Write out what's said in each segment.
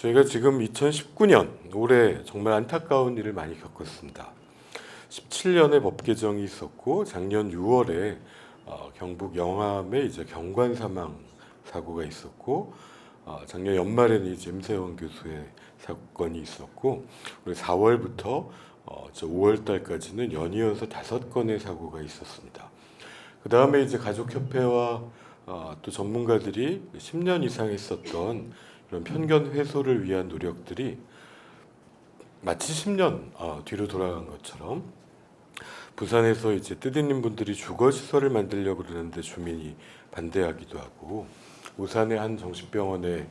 저희가 지금 2019년 올해 정말 안타까운 일을 많이 겪었습니다. 17년에 법 개정이 있었고 작년 6월에 경북 영암에 이제 경관 사망 사고가 있었고 작년 연말에는 이제 임세원 교수의 사건이 있었고 올해 4월부터 5월 달까지는 연이어서 5건의 사고가 있었습니다. 그 다음에 이제 가족협회와 또 전문가들이 10년 이상 했었던 이런 편견 해소를 위한 노력들이 마치 10년 뒤로 돌아간 것처럼 부산에서 이제 뜻있는 분들이 주거 시설을 만들려고 그러는데 주민이 반대하기도 하고 오산의 한 정신병원에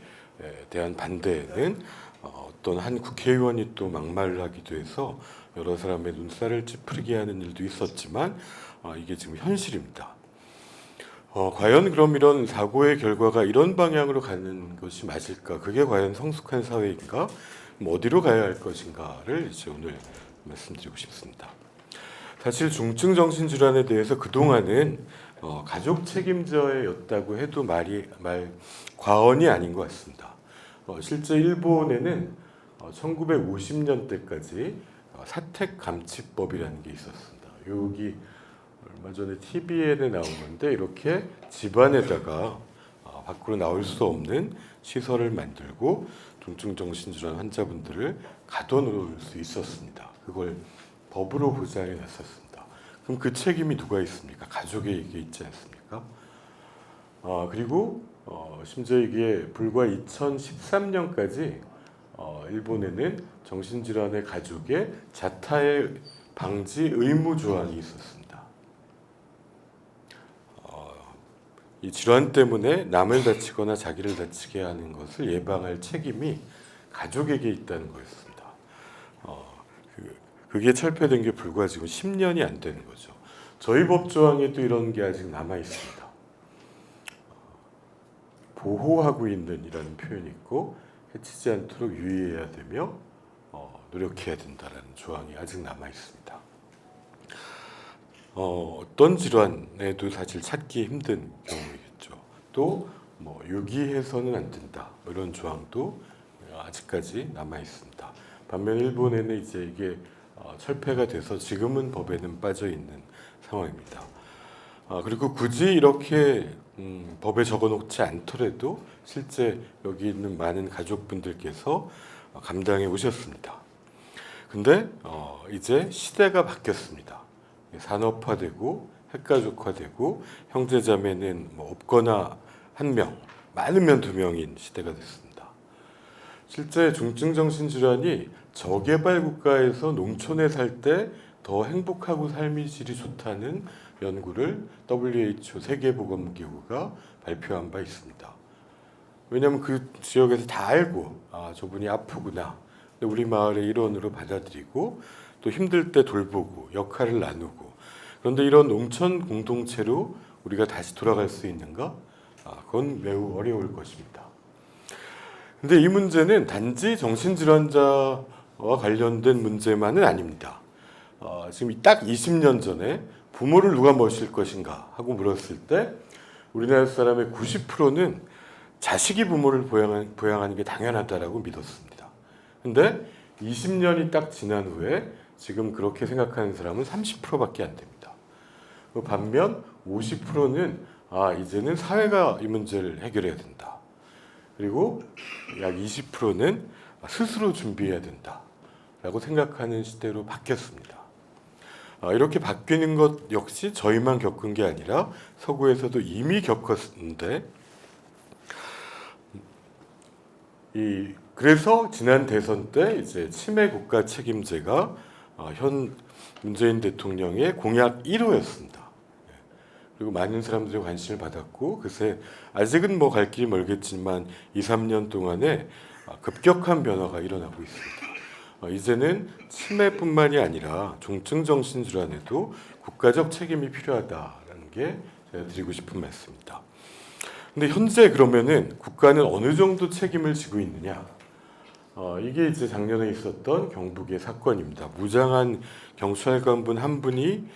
대한 반대는 어떤 한 국회의원이 또 막말을 하기도 해서 여러 사람의 눈살을 찌푸리게 하는 일도 있었지만 이게 지금 현실입니다. 과연 그럼 이런 사고의 결과가 이런 방향으로 가는 것이 맞을까? 그게 과연 성숙한 사회인가? 어디로 가야 할 것인가를 이제 오늘 말씀드리고 싶습니다. 사실 중증 정신질환에 대해서 그동안은 가족 책임자였다고 해도 과언이 아닌 것 같습니다. 실제 일본에는 1950년대까지 사택감치법이라는 게 있었습니다. 여기 얼마 전에 TV에 나온 건데 이렇게 집안에다가 밖으로 나올 수 없는 시설을 만들고 중증 정신질환 환자분들을 가둬놓을 수 있었습니다. 그걸 법으로 보장해 놨었습니다. 그럼 그 책임이 누가 있습니까? 가족에게 있지 않습니까? 그리고 심지어 이게 불과 2013년까지 일본에는 정신질환의 가족의 자타의 방지 의무 조항이 있었습니다. 이 질환 때문에 남을 다치거나 자기를 다치게 하는 것을 예방할 책임이 가족에게 있다는 거였습니다. 그게 철폐된 게 불과 지금 10년이 안 되는 거죠. 저희 법 조항에도 이런 게 아직 남아 있습니다. 보호하고 있는이라는 표현이 있고 해치지 않도록 유의해야 되며 노력해야 된다라는 조항이 아직 남아 있습니다. 어떤 질환에도 사실 찾기 힘든 경우이겠죠. 또 유기해서는 안 된다 이런 조항도 아직까지 남아 있습니다. 반면 일본에는 이제 이게 철폐가 돼서 지금은 법에는 빠져 있는 상황입니다. 그리고 굳이 이렇게 법에 적어놓지 않더라도 실제 여기 있는 많은 가족분들께서 감당해 오셨습니다. 근데 이제 시대가 바뀌었습니다. 산업화되고 핵가족화되고 형제자매는 없거나 한 명, 많으면 2명인 시대가 됐습니다. 실제 중증 정신질환이 저개발 국가에서 농촌에 살 때 더 행복하고 삶의 질이 좋다는 연구를 WHO 세계보건기구가 발표한 바 있습니다. 왜냐하면 그 지역에서 다 알고 저분이 아프구나. 우리 마을의 일원으로 받아들이고 또 힘들 때 돌보고 역할을 나누고 그런데 이런 농촌 공동체로 우리가 다시 돌아갈 수 있는가? 그건 매우 어려울 것입니다. 근데 이 문제는 단지 정신질환자와 관련된 문제만은 아닙니다. 지금 딱 20년 전에 부모를 누가 모실 것인가 하고 물었을 때 우리나라 사람의 90%는 자식이 부모를 부양하는 게 당연하다라고 믿었습니다. 근데 20년이 딱 지난 후에 지금 그렇게 생각하는 사람은 30%밖에 안 됩니다. 반면 50%는 이제는 사회가 이 문제를 해결해야 된다. 그리고 약 20%는 스스로 준비해야 된다라고 생각하는 시대로 바뀌었습니다. 이렇게 바뀌는 것 역시 저희만 겪은 게 아니라 서구에서도 이미 겪었는데 그래서 지난 대선 때 이제 치매 국가 책임제가 현 문재인 대통령의 공약 1호였습니다. 그리고 많은 사람들의 관심을 받았고 글쎄 아직은 갈 길이 멀겠지만 2, 3년 동안에 급격한 변화가 일어나고 있습니다. 이제는 치매뿐만이 아니라 중증 정신질환에도 국가적 책임이 필요하다라는 게 제가 드리고 싶은 말씀입니다. 근데 현재 그러면은 국가는 어느 정도 책임을 지고 있느냐? 이게 이제 작년에 있었던 경북의 사건입니다. 무장한 경찰관분 한 분이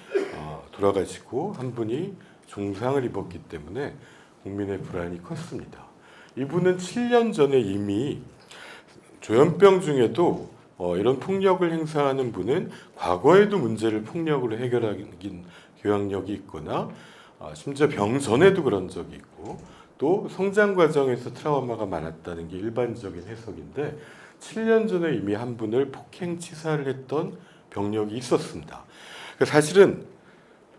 돌아가시고 한 분이 중상을 입었기 때문에 국민의 불안이 컸습니다. 이분은 7년 전에 이미 조현병 중에도 이런 폭력을 행사하는 분은 과거에도 문제를 폭력으로 해결하긴 교양력이 있거나 심지어 병 전에도 그런 적이 있고 또 성장 과정에서 트라우마가 많았다는 게 일반적인 해석인데 7년 전에 이미 한 분을 폭행 치사를 했던 병력이 있었습니다. 사실은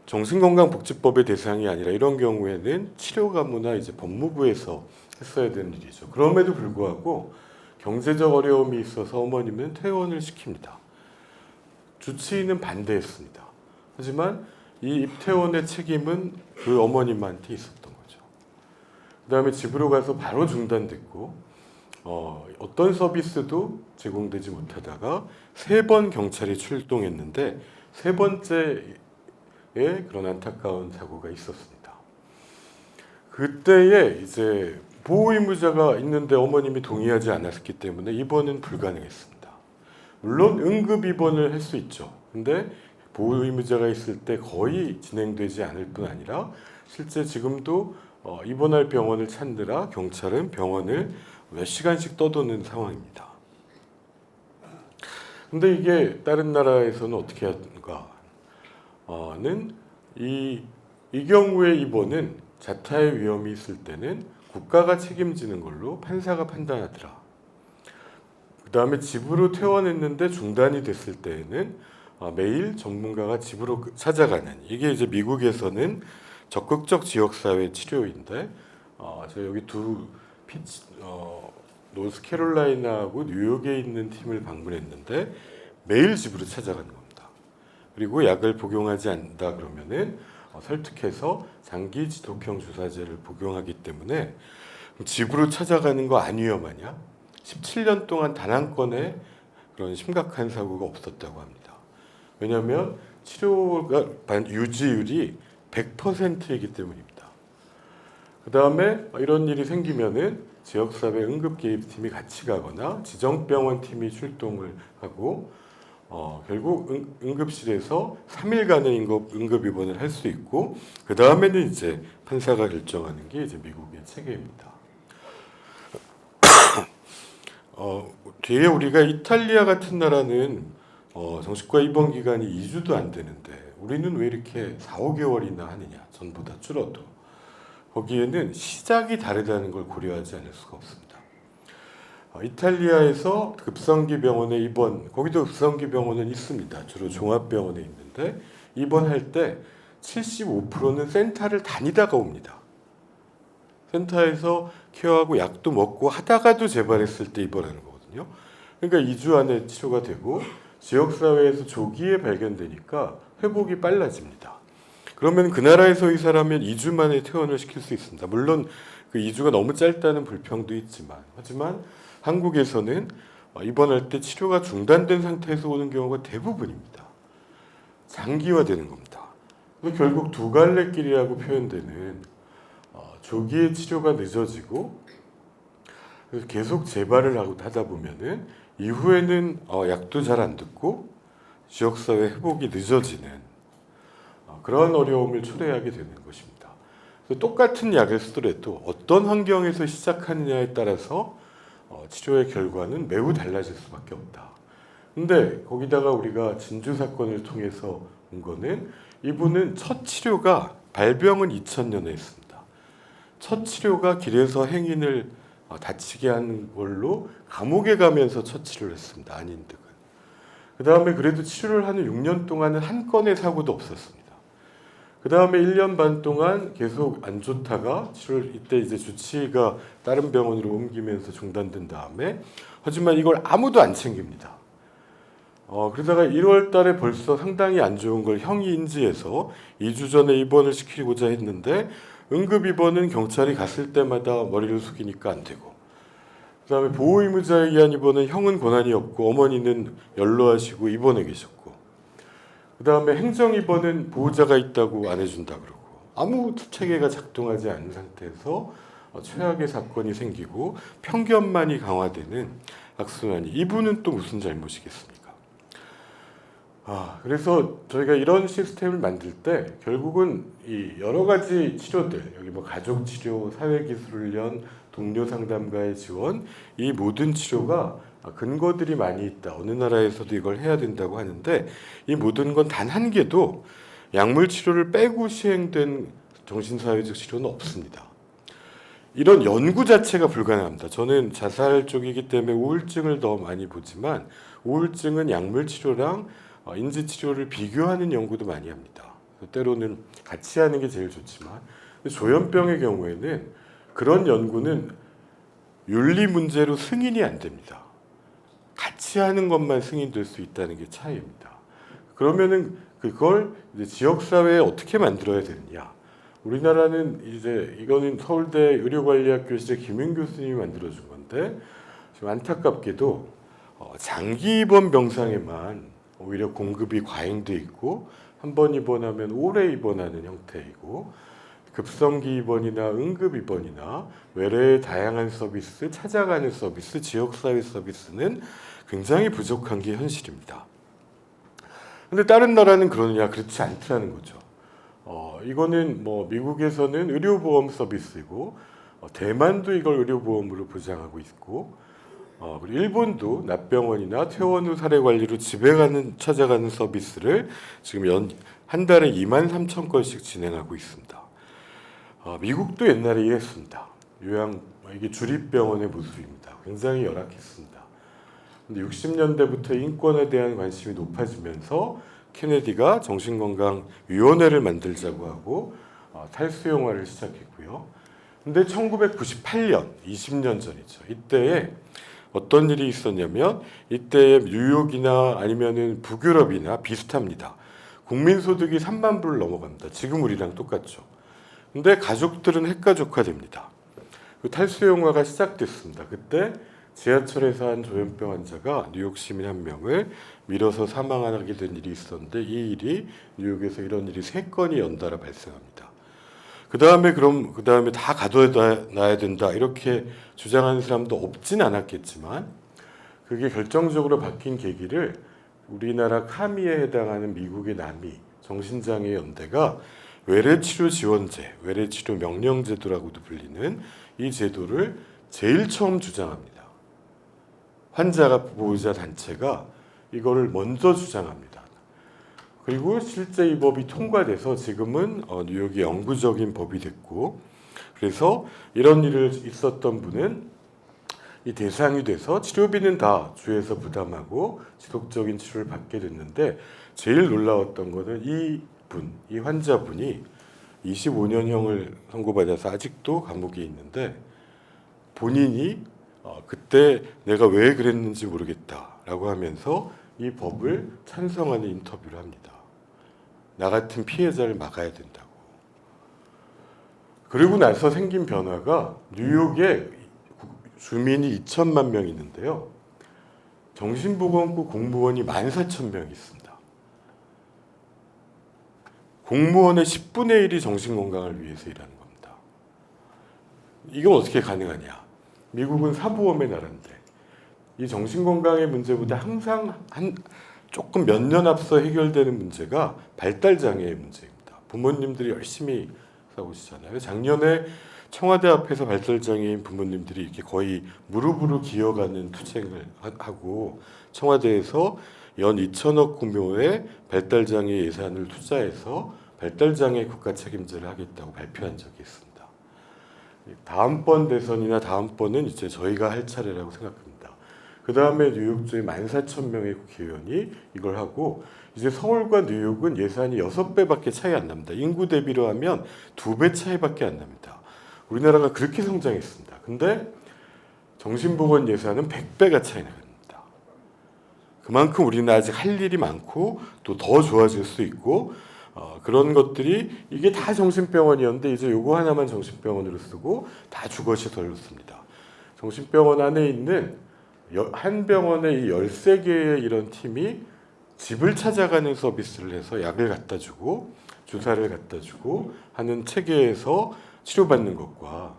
정신건강복지법의 대상이 아니라 이런 경우에는 치료감호나 이제 법무부에서 했어야 되는 일이죠. 그럼에도 불구하고 경제적 어려움이 있어서 어머님은 퇴원을 시킵니다. 주치의는 반대했습니다. 하지만 이 입퇴원의 책임은 그 어머님한테 있었던 거죠. 그 다음에 집으로 가서 바로 중단됐고 어떤 서비스도 제공되지 못하다가 3번 경찰이 출동했는데 3번째에 그런 안타까운 사고가 있었습니다. 그때에 이제 보호 의무자가 있는데 어머님이 동의하지 않았기 때문에 입원은 불가능했습니다. 물론 응급 입원을 할 수 있죠. 근데 보호 의무자가 있을 때 거의 진행되지 않을 뿐 아니라 실제 지금도 입원할 병원을 찾느라 경찰은 병원을 몇 시간씩 떠도는 상황입니다. 근데 이게 다른 나라에서는 어떻게 하는가는 이 경우의 입원은 자타의 위험이 있을 때는 국가가 책임지는 걸로 판사가 판단하더라. 그 다음에 집으로 퇴원했는데 중단이 됐을 때에는 매일 전문가가 집으로 찾아가는 이게 이제 미국에서는 적극적 지역사회 치료인데 저 여기 노스캐롤라이나하고 뉴욕에 있는 팀을 방문했는데 매일 집으로 찾아가는 겁니다. 그리고 약을 복용하지 않는다 그러면은 설득해서 장기 지독형 주사제를 복용하기 때문에 집으로 찾아가는 거 안 위험하냐? 17년 동안 단 한 건의 그런 심각한 사고가 없었다고 합니다. 왜냐하면 치료가 유지율이 100%이기 때문입니다. 그 다음에 이런 일이 생기면은 지역사회 응급개입팀이 같이 가거나 지정병원 팀이 출동을 하고 결국 응급실에서 3일간의 응급 입원을 할 수 있고 그 다음에는 이제 판사가 결정하는 게 이제 미국의 체계입니다. 뒤에 우리가 이탈리아 같은 나라는 정신과 입원 기간이 2주도 안 되는데 우리는 왜 이렇게 4, 5개월이나 하느냐? 전보다 줄어도. 거기에는 시작이 다르다는 걸 고려하지 않을 수가 없습니다. 이탈리아에서 급성기 병원에 입원, 거기도 급성기 병원은 있습니다. 주로 종합병원에 있는데 입원할 때 75%는 센터를 다니다가 옵니다. 센터에서 케어하고 약도 먹고 하다가도 재발했을 때 입원하는 거거든요. 그러니까 2주 안에 치료가 되고 지역사회에서 조기에 발견되니까 회복이 빨라집니다. 그러면 그 나라에서 의사라면 2주 만에 퇴원을 시킬 수 있습니다. 물론 그 2주가 너무 짧다는 불평도 있지만 하지만 한국에서는 입원할 때 치료가 중단된 상태에서 오는 경우가 대부분입니다. 장기화되는 겁니다. 그래서 결국 두 갈래 길이라고 표현되는 조기에 치료가 늦어지고 그래서 계속 재발을 하다 보면은 이후에는 약도 잘 안 듣고 지역사회 회복이 늦어지는 그런 어려움을 초래하게 되는 것입니다. 똑같은 약을 쓰더라도 어떤 환경에서 시작하느냐에 따라서 치료의 결과는 매우 달라질 수밖에 없다. 근데 거기다가 우리가 진주 사건을 통해서 본 거는 이분은 첫 치료가 발병은 2000년에 했습니다. 첫 치료가 길에서 행인을 다치게 하는 걸로 감옥에 가면서 첫 치료를 했습니다. 안인득은. 그 다음에 그래도 치료를 하는 6년 동안은 한 건의 사고도 없었습니다. 그 다음에 1년 반 동안 계속 안 좋다가 치료를 이때 이제 주치의가 다른 병원으로 옮기면서 중단된 다음에 하지만 이걸 아무도 안 챙깁니다. 그러다가 1월 달에 벌써 상당히 안 좋은 걸 형이 인지해서 2주 전에 입원을 시키고자 했는데 응급 입원은 경찰이 갔을 때마다 머리를 숙이니까 안 되고 그 다음에 보호의무자에 의한 입원은 형은 권한이 없고 어머니는 연로하시고 입원해 계셨고 그 다음에 행정 입원은 보호자가 있다고 안 해준다 그러고 아무 체계가 작동하지 않은 상태에서 최악의 사건이 생기고 편견만이 강화되는 악순환이 이분은 또 무슨 잘못이겠습니까? 그래서 저희가 이런 시스템을 만들 때 결국은 이 여러 가지 치료들 여기 뭐 가족치료, 사회기술훈련, 동료 상담가의 지원 이 모든 치료가 근거들이 많이 있다. 어느 나라에서도 이걸 해야 된다고 하는데 이 모든 건 단 한 개도 약물 치료를 빼고 시행된 정신사회적 치료는 없습니다. 이런 연구 자체가 불가능합니다. 저는 자살 쪽이기 때문에 우울증을 더 많이 보지만 우울증은 약물 치료랑 인지 치료를 비교하는 연구도 많이 합니다. 때로는 같이 하는 게 제일 좋지만 조현병의 경우에는 그런 연구는 윤리 문제로 승인이 안 됩니다. 같이 하는 것만 승인될 수 있다는 게 차이입니다. 그러면은 그걸 이제 지역 사회에 어떻게 만들어야 되느냐? 우리나라는 이제 이거는 서울대 의료관리학교 시절 김윤 교수님이 만들어준 건데 지금 안타깝게도 장기 입원 병상에만 오히려 공급이 과잉돼 있고 한 번 입원하면 오래 입원하는 형태이고 급성기 입원이나 응급 입원이나 외래의 다양한 서비스, 찾아가는 서비스, 지역사회 서비스는 굉장히 부족한 게 현실입니다. 근데 다른 나라는 그러느냐? 그렇지 않다는 거죠. 이거는 뭐 미국에서는 의료보험 서비스이고 대만도 이걸 의료보험으로 보장하고 있고 그리고 일본도 납병원이나 퇴원 후 사례 관리로 집에 찾아가는 서비스를 지금 한 달에 23,000건씩 진행하고 있습니다. 미국도 옛날에 이랬습니다. 이게 주립병원의 모습입니다. 굉장히 열악했습니다. 근데 60년대부터 인권에 대한 관심이 높아지면서 케네디가 정신건강위원회를 만들자고 하고 탈수용화를 시작했고요. 근데 1998년, 20년 전이죠. 이때에 어떤 일이 있었냐면 이때에 뉴욕이나 아니면은 북유럽이나 비슷합니다. 국민소득이 3만 불을 넘어갑니다. 지금 우리랑 똑같죠. 근데 가족들은 핵가족화됩니다. 그 탈수용화가 시작됐습니다. 그때 지하철에서 한 조현병 환자가 뉴욕 시민 한 명을 밀어서 사망하게 된 일이 있었는데 이 일이 뉴욕에서 이런 일이 3건이 연달아 발생합니다. 그 다음에 다 가둬놔야 된다 이렇게 주장하는 사람도 없진 않았겠지만 그게 결정적으로 바뀐 계기를 우리나라 카미에 해당하는 미국의 남이 정신장애 연대가 외래치료 지원제, 외래치료 명령제도라고도 불리는 이 제도를 제일 처음 주장합니다. 환자가 보호자 단체가 이거를 먼저 주장합니다. 그리고 실제 이 법이 통과돼서 지금은 뉴욕이 영구적인 법이 됐고 그래서 이런 일을 있었던 분은 이 대상이 돼서 치료비는 다 주에서 부담하고 지속적인 치료를 받게 됐는데 제일 놀라웠던 거는 이 환자분이 25년형을 선고받아서 아직도 감옥에 있는데 본인이 그때 내가 왜 그랬는지 모르겠다라고 하면서 이 법을 찬성하는 인터뷰를 합니다. 나 같은 피해자를 막아야 된다고. 그리고 나서 생긴 변화가 뉴욕에 주민이 2천만 명 있는데요. 정신보건국 공무원이 14,000명 있습니다. 공무원의 10분의 1이 정신건강을 위해서 일하는 겁니다. 이건 어떻게 가능하냐? 미국은 사보험의 나라인데 이 정신건강의 문제보다 항상 조금 몇 년 앞서 해결되는 문제가 발달장애의 문제입니다. 부모님들이 열심히 싸우시잖아요. 작년에 청와대 앞에서 발달장애인 부모님들이 이렇게 거의 무릎으로 기어가는 투쟁을 하고 청와대에서 연 2천억 규모의 발달장애 예산을 투자해서 발달장애 국가 책임제를 하겠다고 발표한 적이 있습니다. 다음번 대선이나 다음번은 이제 저희가 할 차례라고 생각합니다. 그 다음에 뉴욕주의 14,000명의 국회의원이 이걸 하고 이제 서울과 뉴욕은 예산이 6배밖에 차이 안 납니다. 인구 대비로 하면 2배 차이밖에 안 납니다. 우리나라가 그렇게 성장했습니다. 근데 정신보건 예산은 100배가 차이 납니다. 그만큼 우리는 아직 할 일이 많고 또 더 좋아질 수 있고 그런 것들이 이게 다 정신병원이었는데 이제 요거 하나만 정신병원으로 쓰고 다 주거시설로 씁니다. 정신병원 안에 있는 한 병원에 이 13개의 이런 팀이 집을 찾아가는 서비스를 해서 약을 갖다 주고 주사를 갖다 주고 하는 체계에서 치료받는 것과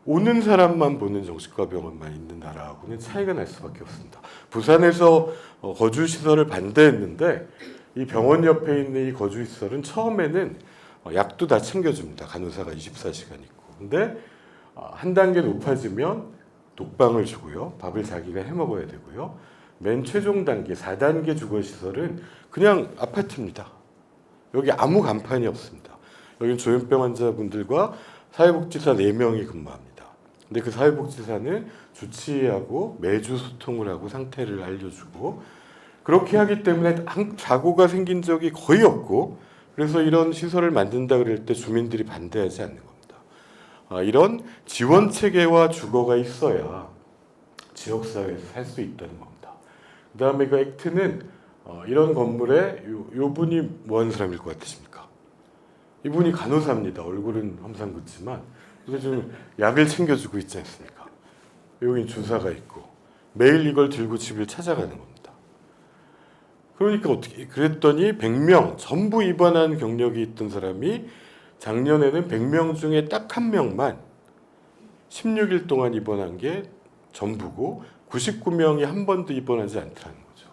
오는 사람만 보는 정신과 병원만 있는 나라하고는 차이가 날 수밖에 없습니다. 부산에서 거주시설을 반대했는데 이 병원 옆에 있는 이 거주시설은 처음에는 약도 다 챙겨줍니다. 간호사가 24시간 있고. 근데 한 단계 높아지면 독방을 주고요. 밥을 자기가 해 먹어야 되고요. 맨 최종 단계 4단계 주거시설은 그냥 아파트입니다. 여기 아무 간판이 없습니다. 여기는 조현병 환자분들과 사회복지사 4명이 근무합니다. 근데 그 사회복지사는 주치의하고 매주 소통을 하고 상태를 알려주고 그렇게 하기 때문에 사고가 생긴 적이 거의 없고 그래서 이런 시설을 만든다 그럴 때 주민들이 반대하지 않는 겁니다. 이런 지원 체계와 주거가 있어야 지역사회에서 살 수 있다는 겁니다. 그 다음에 그 액트는 이런 건물에 요 분이 뭐 하는 사람일 것 같으십니까? 이분이 간호사입니다. 얼굴은 험상궂지만 그래서 좀 약을 챙겨주고 있지 않습니까? 여기 주사가 있고 매일 이걸 들고 집을 찾아가는 겁니다. 그러니까 어떻게 그랬더니 100명 전부 입원한 경력이 있던 사람이 작년에는 100명 중에 딱 1명만 16일 동안 입원한 게 전부고 99명이 한 번도 입원하지 않더라는 거죠.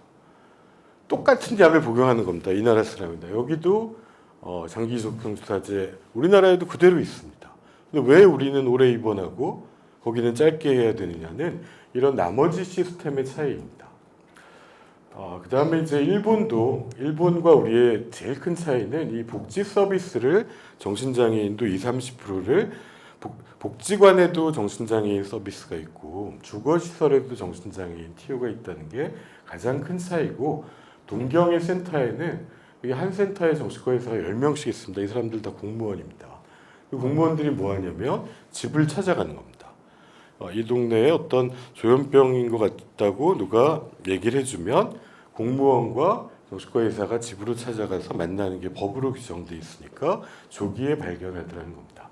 똑같은 약을 복용하는 겁니다. 이 나라 사람입니다. 여기도 장기적응주사제 우리나라에도 그대로 있습니다. 근데 왜 우리는 오래 입원하고 거기는 짧게 해야 되느냐는 이런 나머지 시스템의 차이입니다. 그 다음에 이제 일본과 우리의 제일 큰 차이는 이 복지 서비스를 정신장애인도 20-30%를 복지관에도 정신장애인 서비스가 있고 주거시설에도 정신장애인 TU가 있다는 게 가장 큰 차이고 동경의 센터에는 한 센터에 정신과 의사가 10명씩 있습니다. 이 사람들 다 공무원입니다. 그 공무원들이 뭐 하냐면 집을 찾아가는 겁니다. 이 동네에 어떤 조현병인 것 같다고 누가 얘기를 해주면 공무원과 정신과 의사가 집으로 찾아가서 만나는 게 법으로 규정돼 있으니까 조기에 발견하더라는 겁니다.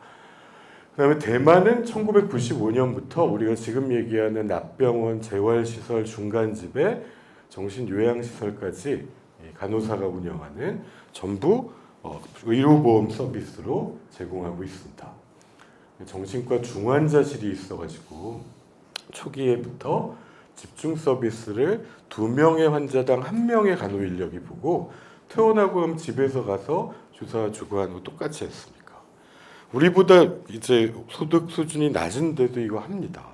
그 다음에 대만은 1995년부터 우리가 지금 얘기하는 납병원, 재활시설, 중간집에 정신요양시설까지 간호사가 운영하는 전부 의료보험 서비스로 제공하고 있습니다. 정신과 중환자실이 있어가지고 초기에부터 집중 서비스를 2명의 환자당 1명의 간호 인력이 보고 퇴원하고 그럼 집에서 가서 주사 주고 하는 거 똑같이 했습니까? 우리보다 이제 소득 수준이 낮은데도 이거 합니다.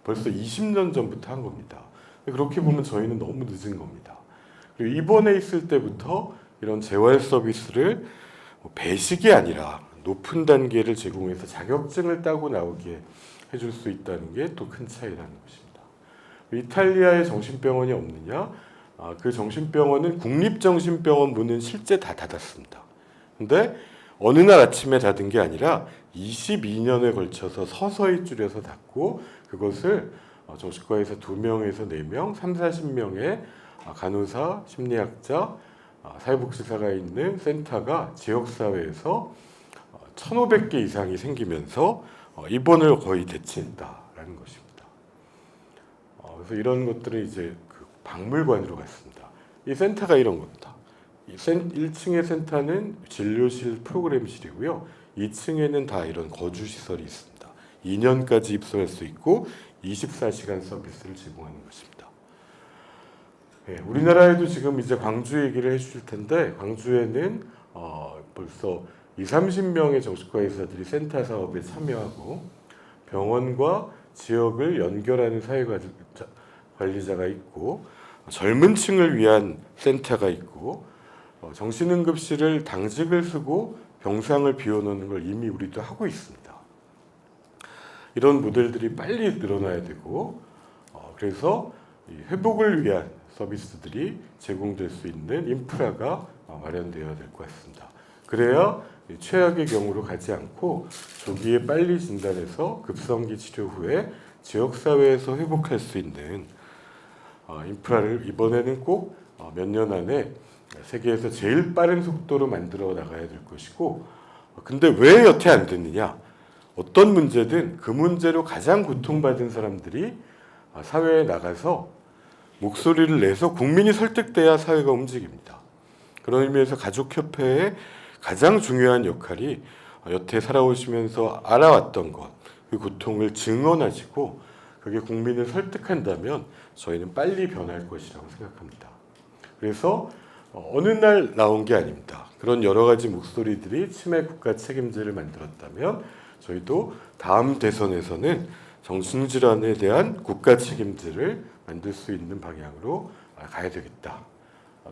벌써 20년 전부터 한 겁니다. 그렇게 보면 저희는 너무 늦은 겁니다. 그리고 입원해 있을 때부터 이런 재활 서비스를 배식이 아니라 높은 단계를 제공해서 자격증을 따고 나오게 해줄 수 있다는 게 또 큰 차이라는 것입니다. 이탈리아에 정신병원이 없느냐? 그 정신병원은 국립정신병원 문은 실제 다 닫았습니다. 근데 어느 날 아침에 닫은 게 아니라 22년에 걸쳐서 서서히 줄여서 닫고 그것을 정신과에서 2명에서 4명, 30-40명의 간호사, 심리학자, 사회복지사가 있는 센터가 지역사회에서 1,500개 이상이 생기면서 입원을 거의 대체했다라는 것입니다. 그래서 이런 것들은 이제 그 박물관으로 갔습니다. 이 센터가 이런 겁니다. 1층의 센터는 진료실 프로그램실이고요. 2층에는 다 이런 거주시설이 있습니다. 2년까지 입소할 수 있고 24시간 서비스를 제공하는 것입니다. 네, 우리나라에도 지금 이제 광주 얘기를 해주실 텐데 광주에는 벌써 20-30명의 정신과 의사들이 센터 사업에 참여하고 병원과 지역을 연결하는 사회관리자가 있고 젊은 층을 위한 센터가 있고 정신응급실을 당직을 쓰고 병상을 비워놓는 걸 이미 우리도 하고 있습니다. 이런 모델들이 빨리 늘어나야 되고 그래서 회복을 위한 서비스들이 제공될 수 있는 인프라가 마련되어야 될 것 같습니다. 그래야 최악의 경우로 가지 않고 조기에 빨리 진단해서 급성기 치료 후에 지역사회에서 회복할 수 있는 인프라를 이번에는 꼭 몇 년 안에 세계에서 제일 빠른 속도로 만들어 나가야 될 것이고 근데 왜 여태 안 됐느냐? 어떤 문제든 그 문제로 가장 고통받은 사람들이 사회에 나가서 목소리를 내서 국민이 설득돼야 사회가 움직입니다. 그런 의미에서 가족협회의 가장 중요한 역할이 여태 살아오시면서 알아왔던 것, 그 고통을 증언하시고 그게 국민을 설득한다면 저희는 빨리 변할 것이라고 생각합니다. 그래서 어느 날 나온 게 아닙니다. 그런 여러 가지 목소리들이 치매 국가 책임제를 만들었다면 저희도 다음 대선에서는 정신질환에 대한 국가 책임제를 만들 수 있는 방향으로 가야 되겠다.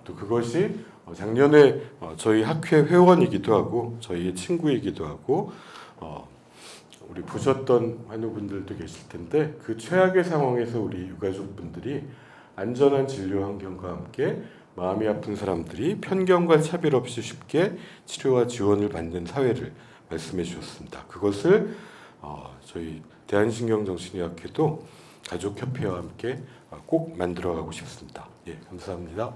또 그것이 작년에 저희 학회 회원이기도 하고 저희의 친구이기도 하고 우리 보셨던 환우분들도 계실 텐데 그 최악의 상황에서 우리 유가족분들이 안전한 진료 환경과 함께 마음이 아픈 사람들이 편견과 차별 없이 쉽게 치료와 지원을 받는 사회를 말씀해 주셨습니다. 그것을 저희 대한신경정신의학회도 가족협회와 함께 꼭 만들어가고 싶습니다. 예, 감사합니다.